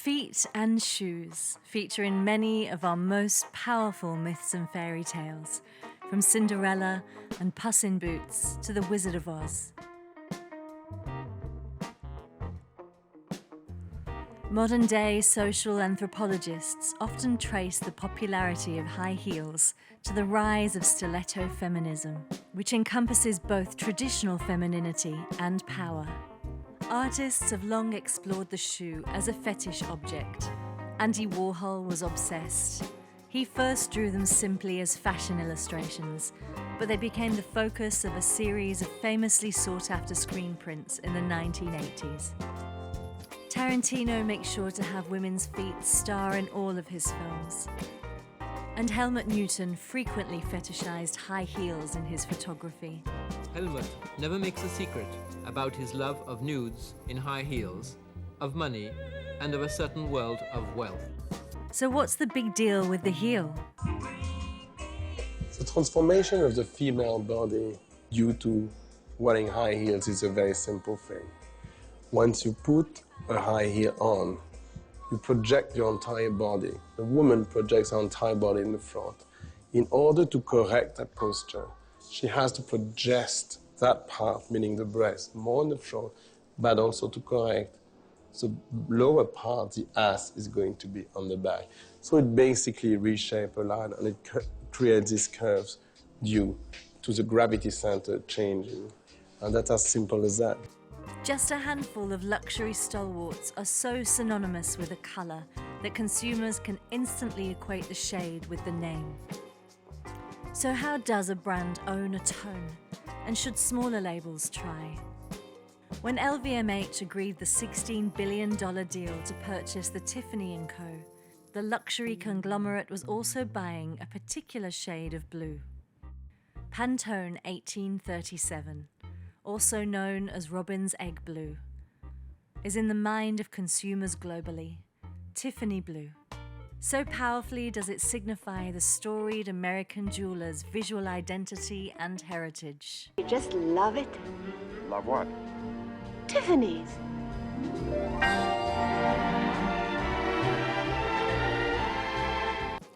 Feet and shoes feature in many of our most powerful myths and fairy tales, from Cinderella and Puss in Boots to the Wizard of Oz. Modern-day social anthropologists often trace the popularity of high heels to the rise of stiletto feminism, which encompasses both traditional femininity and power. Artists have long explored the shoe as a fetish object. Andy Warhol was obsessed. He first drew them simply as fashion illustrations, but they became the focus of a series of famously sought-after screen prints in the 1980s. Tarantino makes sure to have women's feet star in all of his films. And Helmut Newton frequently fetishized high heels in his photography. Helmut never makes a secret about his love of nudes in high heels, of money, and of a certain world of wealth. So what's the big deal with the heel? The transformation of the female body due to wearing high heels is a very simple thing. Once you put a high heel on, you project your entire body. The woman projects her entire body in the front. In order to correct that posture, she has to project that part, meaning the breast, more in the front, but also to correct the lower part, the ass, is going to be on the back. So it basically reshapes a line and it creates these curves due to the gravity center changing. And that's as simple as that. Just a handful of luxury stalwarts are so synonymous with a colour that consumers can instantly equate the shade with the name. So how does a brand own a tone? And should smaller labels try? When LVMH agreed the $16 billion deal to purchase the Tiffany & Co., the luxury conglomerate was also buying a particular shade of blue. Pantone 1837, also known as Robin's Egg Blue, is in the mind of consumers globally. Tiffany blue. So powerfully does it signify the storied American jeweler's visual identity and heritage. You just love it. Love what? Tiffany's.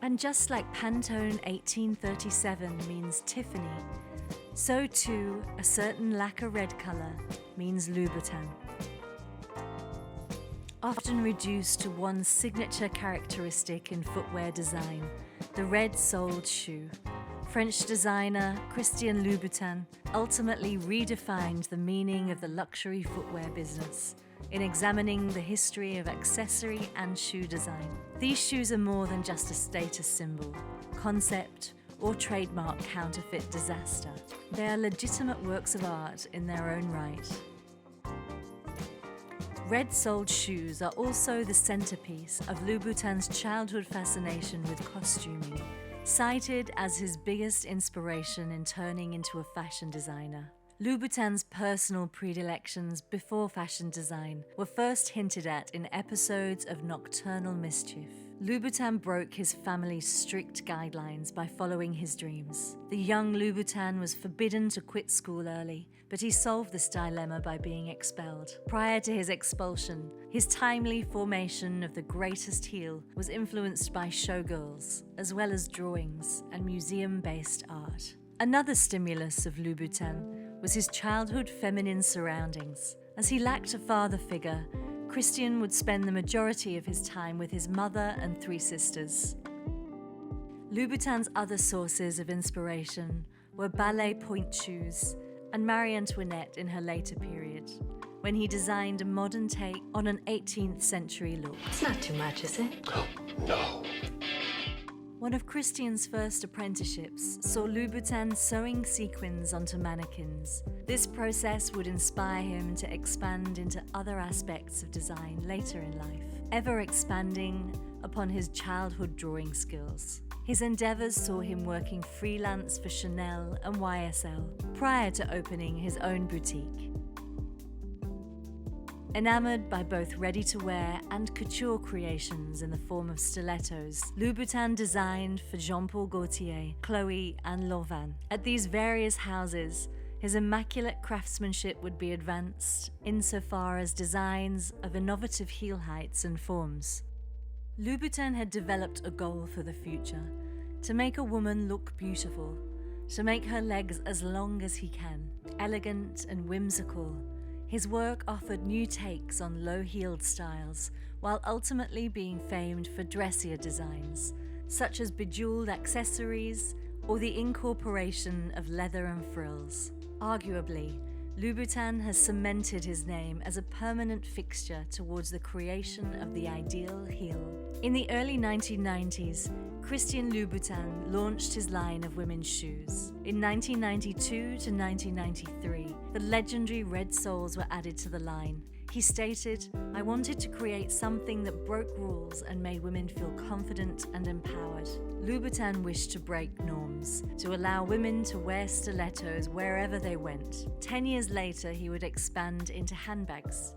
And just like Pantone 1837 means Tiffany, so too a certain lacquer red colour means Louboutin. Often reduced to one signature characteristic in footwear design, the red-soled shoe. French designer Christian Louboutin ultimately redefined the meaning of the luxury footwear business in examining the history of accessory and shoe design. These shoes are more than just a status symbol, concept, or trademark counterfeit disaster. They are legitimate works of art in their own right. Red-soled shoes are also the centerpiece of Louboutin's childhood fascination with costuming, cited as his biggest inspiration in turning into a fashion designer. Louboutin's personal predilections before fashion design were first hinted at in episodes of Nocturnal Mischief. Louboutin broke his family's strict guidelines by following his dreams. The young Louboutin was forbidden to quit school early, but he solved this dilemma by being expelled. Prior to his expulsion, his timely formation of the greatest heel was influenced by showgirls, as well as drawings and museum-based art. Another stimulus of Louboutin was his childhood feminine surroundings. As he lacked a father figure, Christian would spend the majority of his time with his mother and three sisters. Louboutin's other sources of inspiration were ballet point shoes and Marie Antoinette in her later period, when he designed a modern take on an 18th century look. It's not too much, is it? Oh, no. One of Christian's first apprenticeships saw Louboutin sewing sequins onto mannequins. This process would inspire him to expand into other aspects of design later in life, ever expanding upon his childhood drawing skills. His endeavors saw him working freelance for Chanel and YSL prior to opening his own boutique. Enamored by both ready-to-wear and couture creations in the form of stilettos, Louboutin designed for Jean Paul Gaultier, Chloe, and Lanvin. At these various houses, his immaculate craftsmanship would be advanced insofar as designs of innovative heel heights and forms. Louboutin had developed a goal for the future: to make a woman look beautiful, to make her legs as long as he can. Elegant and whimsical, his work offered new takes on low-heeled styles, while ultimately being famed for dressier designs, such as bejeweled accessories or the incorporation of leather and frills. Arguably, Louboutin has cemented his name as a permanent fixture towards the creation of the ideal heel. In the early 1990s, Christian Louboutin launched his line of women's shoes. In 1992 to 1993, the legendary red soles were added to the line. He stated, "I wanted to create something that broke rules and made women feel confident and empowered." Louboutin wished to break norms, to allow women to wear stilettos wherever they went. 10 years later, he would expand into handbags.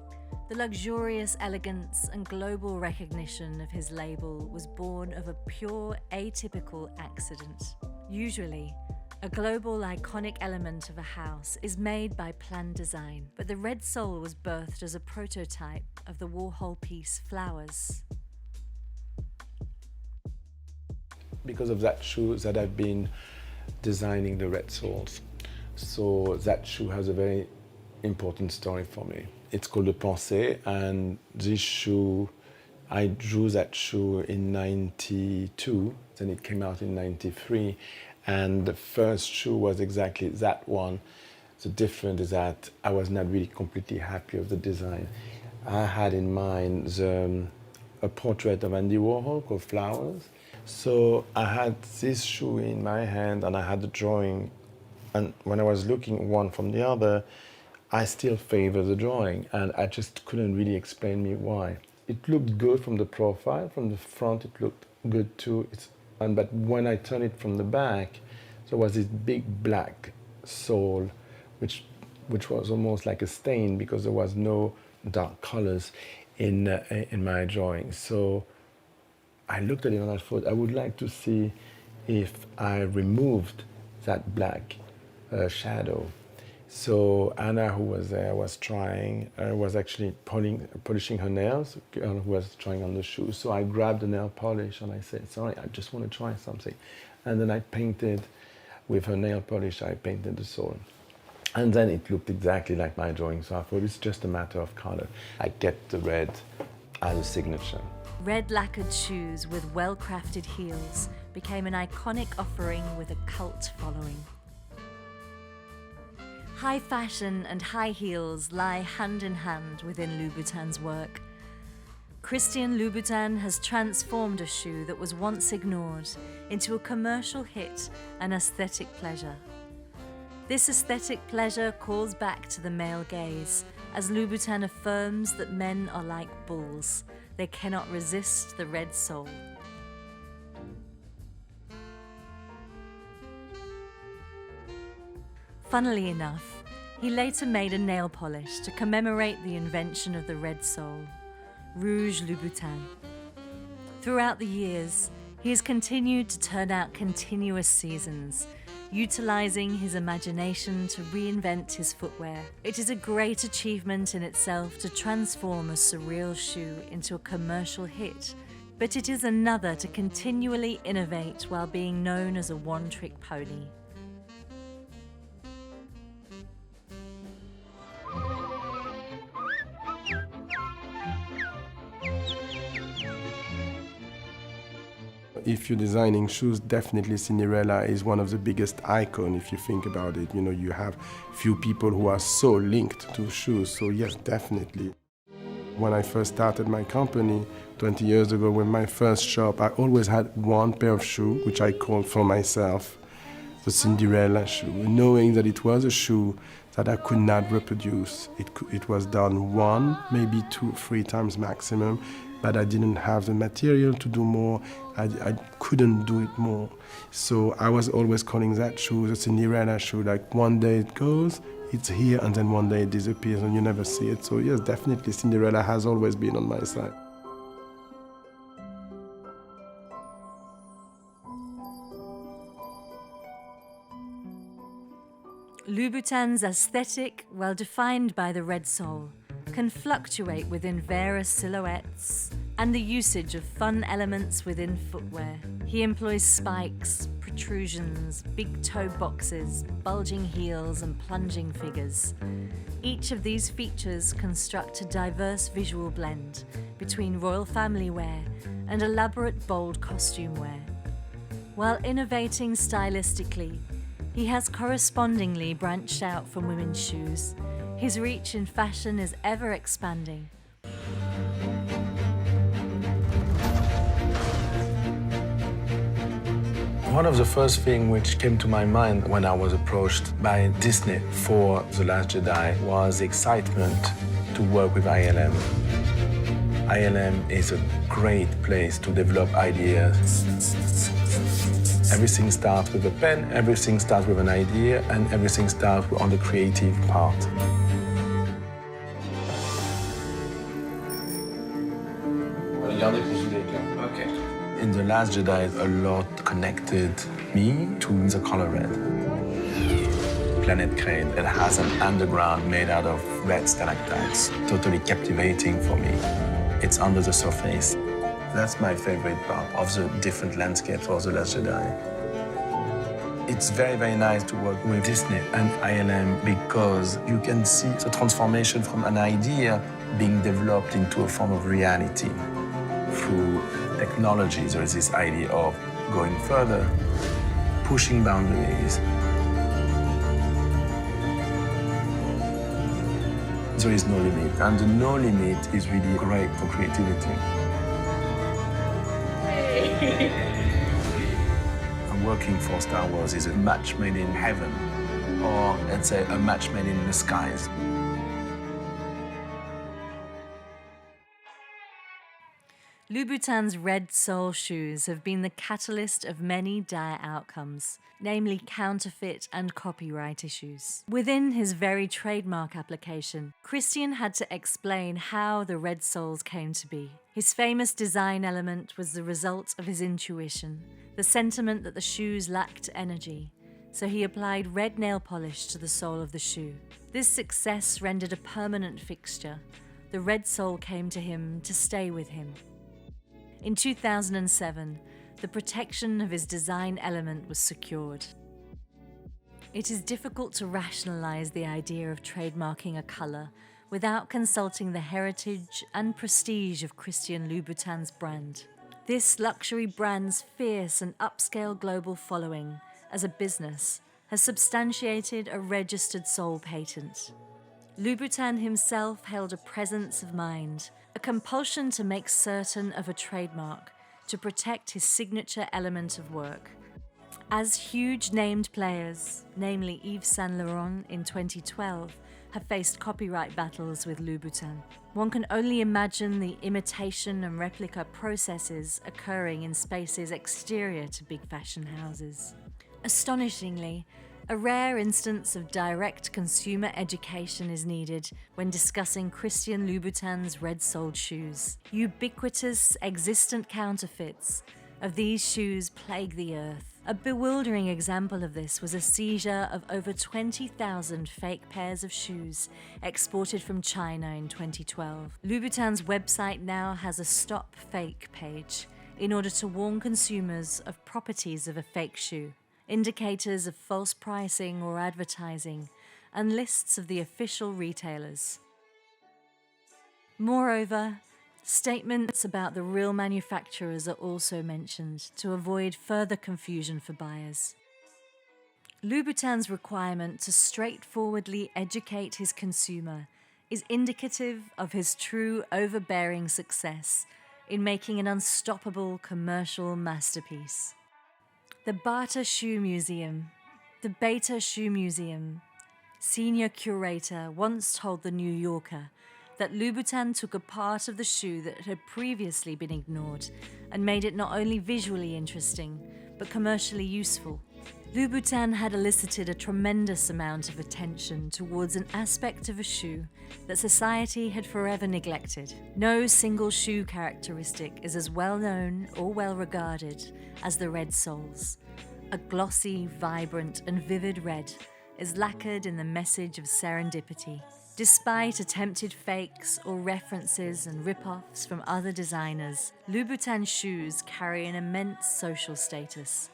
The luxurious elegance and global recognition of his label was born of a pure, atypical accident. Usually, a global iconic element of a house is made by planned design, but the red sole was birthed as a prototype of the Warhol piece Flowers. Because of that shoe that I've been designing the red soles. So that shoe has a very important story for me. It's called the Pensée, and this shoe, I drew that shoe in 92, then it came out in 93, and the first shoe was exactly that one. The difference is that I was not really completely happy with the design. I had in mind a portrait of Andy Warhol called Flowers. So I had this shoe in my hand and I had the drawing, and when I was looking one from the other, I still favor the drawing, and I just couldn't really explain me why. It looked good from the profile, from the front it looked good too, but when I turned it from the back, there was this big black sole, which was almost like a stain because there was no dark colors in my drawing. So I looked at it and I thought I would like to see if I removed that black shadow. So Anna, who was there, was actually polishing her nails, who was trying on the shoe. So I grabbed the nail polish and I said, "Sorry, I just want to try something." And then I painted, with her nail polish, I painted the sole. And then it looked exactly like my drawing, so I thought it's just a matter of color. I get the red as a signature. Red lacquered shoes with well-crafted heels became an iconic offering with a cult following. High fashion and high heels lie hand in hand within Louboutin's work. Christian Louboutin has transformed a shoe that was once ignored into a commercial hit and aesthetic pleasure. This aesthetic pleasure calls back to the male gaze, as Louboutin affirms that men are like bulls. They cannot resist the red sole. Funnily enough, he later made a nail polish to commemorate the invention of the red sole, Rouge Louboutin. Throughout the years, he has continued to turn out continuous seasons, utilizing his imagination to reinvent his footwear. It is a great achievement in itself to transform a surreal shoe into a commercial hit, but it is another to continually innovate while being known as a one-trick pony. If you're designing shoes, definitely Cinderella is one of the biggest icons if you think about it. You know, you have few people who are so linked to shoes, so yes, definitely. When I first started my company 20 years ago, with my first shop, I always had one pair of shoes, which I called for myself the Cinderella shoe, knowing that it was a shoe that I could not reproduce. It was done one, maybe 2, 3 times maximum, but I didn't have the material to do more. I couldn't do it more. So I was always calling that shoe the Cinderella shoe. Like one day it goes, it's here, and then one day it disappears and you never see it. So yes, definitely Cinderella has always been on my side. Louboutin's aesthetic, well defined by the red sole, can fluctuate within various silhouettes and the usage of fun elements within footwear. He employs spikes, protrusions, big toe boxes, bulging heels, and plunging figures. Each of these features construct a diverse visual blend between royal family wear and elaborate, bold costume wear. While innovating stylistically, he has correspondingly branched out from women's shoes. His reach in fashion is ever expanding. One of the first things which came to my mind when I was approached by Disney for The Last Jedi was the excitement to work with ILM. ILM is a great place to develop ideas. Everything starts with a pen, everything starts with an idea, and everything starts on the creative part. Okay. In The Last Jedi, a lot connected me to the color red. Planet Crane, it has an underground made out of red stalactites, totally captivating for me. It's under the surface. That's my favorite part of the different landscapes of The Last Jedi. It's very, very nice to work with Disney and ILM because you can see the transformation from an idea being developed into a form of reality. Through technology, there is this idea of going further, pushing boundaries. There is no limit, and the no limit is really great for creativity. And working for Star Wars is a match made in heaven, or let's say a match made in the skies. Louboutin's red sole shoes have been the catalyst of many dire outcomes, namely counterfeit and copyright issues. Within his very trademark application, Christian had to explain how the red soles came to be. His famous design element was the result of his intuition, the sentiment that the shoes lacked energy, so he applied red nail polish to the sole of the shoe. This success rendered a permanent fixture. The red sole came to him to stay with him. In 2007, the protection of his design element was secured. It is difficult to rationalize the idea of trademarking a color without consulting the heritage and prestige of Christian Louboutin's brand. This luxury brand's fierce and upscale global following as a business has substantiated a registered sole patent. Louboutin himself held a presence of mind, a compulsion to make certain of a trademark to protect his signature element of work. As huge named players, namely Yves Saint Laurent in 2012, have faced copyright battles with Louboutin, one can only imagine the imitation and replica processes occurring in spaces exterior to big fashion houses. Astonishingly, a rare instance of direct consumer education is needed when discussing Christian Louboutin's red-soled shoes. Ubiquitous, existent counterfeits of these shoes plague the earth. A bewildering example of this was a seizure of over 20,000 fake pairs of shoes exported from China in 2012. Louboutin's website now has a Stop Fake page in order to warn consumers of properties of a fake shoe, indicators of false pricing or advertising, and lists of the official retailers. Moreover, statements about the real manufacturers are also mentioned to avoid further confusion for buyers. Louboutin's requirement to straightforwardly educate his consumer is indicative of his true overbearing success in making an unstoppable commercial masterpiece. The Bata Shoe Museum, the Bata Shoe Museum, senior curator once told The New Yorker that Louboutin took a part of the shoe that had previously been ignored and made it not only visually interesting, but commercially useful. Louboutin had elicited a tremendous amount of attention towards an aspect of a shoe that society had forever neglected. No single shoe characteristic is as well known or well regarded as the red soles. A glossy, vibrant, and vivid red is lacquered in the message of serendipity. Despite attempted fakes or references and rip-offs from other designers, Louboutin shoes carry an immense social status.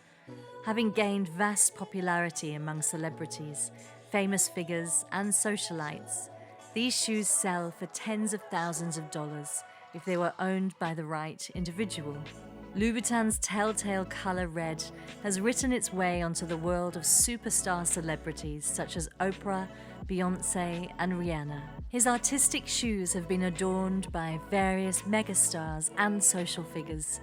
Having gained vast popularity among celebrities, famous figures, and socialites, these shoes sell for tens of thousands of dollars if they were owned by the right individual. Louboutin's telltale color red has written its way onto the world of superstar celebrities such as Oprah, Beyoncé, and Rihanna. His artistic shoes have been adorned by various megastars and social figures.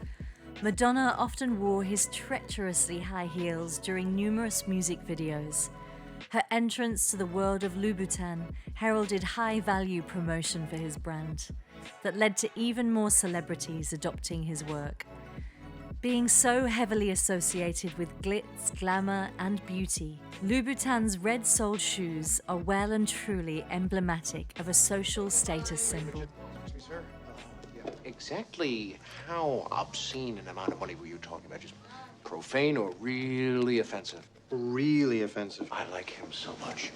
Madonna often wore his treacherously high heels during numerous music videos. Her entrance to the world of Louboutin heralded high-value promotion for his brand that led to even more celebrities adopting his work. Being so heavily associated with glitz, glamour, and beauty, Louboutin's red-soled shoes are well and truly emblematic of a social status symbol. Excuse me, sir. Exactly how obscene an amount of money were you talking about? Just profane or really offensive? Really offensive. I like him so much.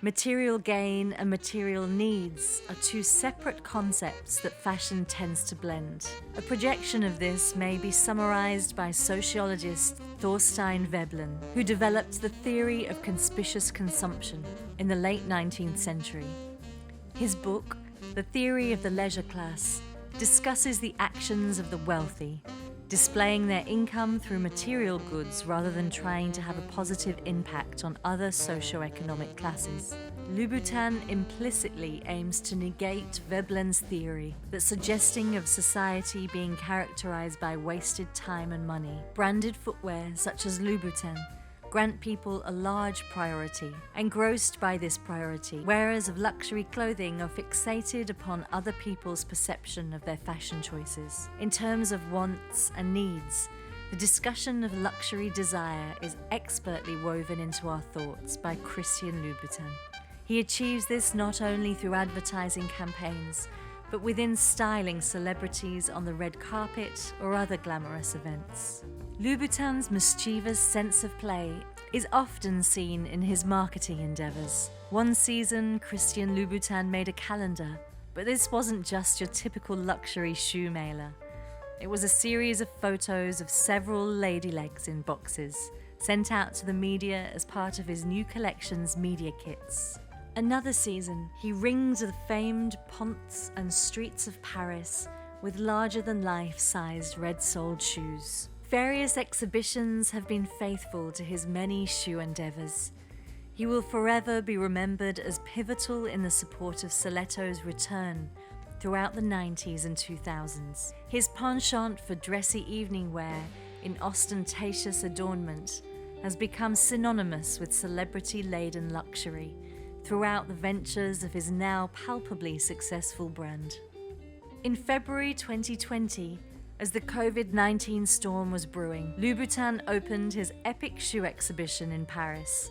Material gain and material needs are two separate concepts that fashion tends to blend. A projection of this may be summarized by sociologist Thorstein Veblen, who developed the theory of conspicuous consumption in the late 19th century. His book, The Theory of the Leisure Class, discusses the actions of the wealthy, displaying their income through material goods rather than trying to have a positive impact on other socio-economic classes. Louboutin implicitly aims to negate Veblen's theory that suggesting of society being characterized by wasted time and money. Branded footwear, such as Louboutin, grant people a large priority, engrossed by this priority. Wearers of luxury clothing are fixated upon other people's perception of their fashion choices. In terms of wants and needs, the discussion of luxury desire is expertly woven into our thoughts by Christian Louboutin. He achieves this not only through advertising campaigns, but within styling celebrities on the red carpet or other glamorous events. Louboutin's mischievous sense of play is often seen in his marketing endeavors. One season, Christian Louboutin made a calendar, but this wasn't just your typical luxury shoe mailer. It was a series of photos of several lady legs in boxes, sent out to the media as part of his new collection's media kits. Another season, he ringed the famed ponts and streets of Paris with larger-than-life sized red-soled shoes. Various exhibitions have been faithful to his many shoe endeavors. He will forever be remembered as pivotal in the support of stiletto's return throughout the 90s and 2000s. His penchant for dressy evening wear in ostentatious adornment has become synonymous with celebrity-laden luxury throughout the ventures of his now palpably successful brand. In February 2020, as the COVID-19 storm was brewing, Louboutin opened his epic shoe exhibition in Paris.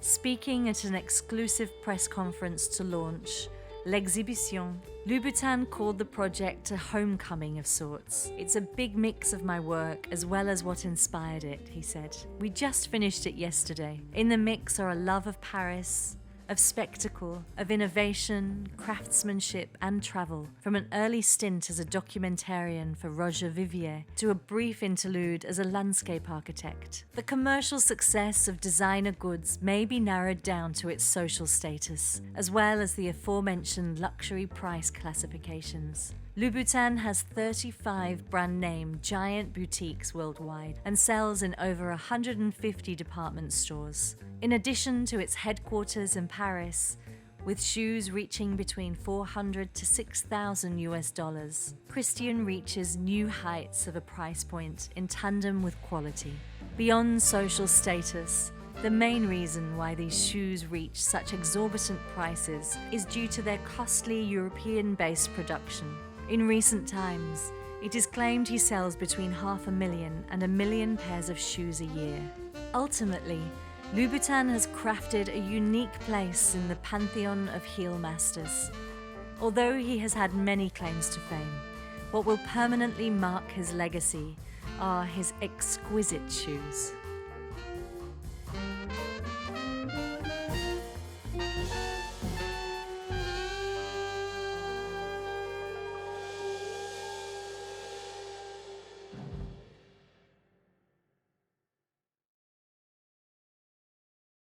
Speaking at an exclusive press conference to launch L'Exhibition, Louboutin called the project a homecoming of sorts. It's a big mix of my work as well as what inspired it, he said. We just finished it yesterday. In the mix are a love of Paris, of spectacle, of innovation, craftsmanship, and travel, from an early stint as a documentarian for Roger Vivier to a brief interlude as a landscape architect. The commercial success of designer goods may be narrowed down to its social status, as well as the aforementioned luxury price classifications. Louboutin has 35 brand-name giant boutiques worldwide and sells in over 150 department stores. In addition to its headquarters in Paris, with shoes reaching between $400 to $6,000, Christian reaches new heights of a price point in tandem with quality. Beyond social status, the main reason why these shoes reach such exorbitant prices is due to their costly European-based production. In recent times, it is claimed he sells between 500,000 and 1 million pairs of shoes a year. Ultimately, Louboutin has crafted a unique place in the pantheon of heel masters. Although he has had many claims to fame, what will permanently mark his legacy are his exquisite shoes.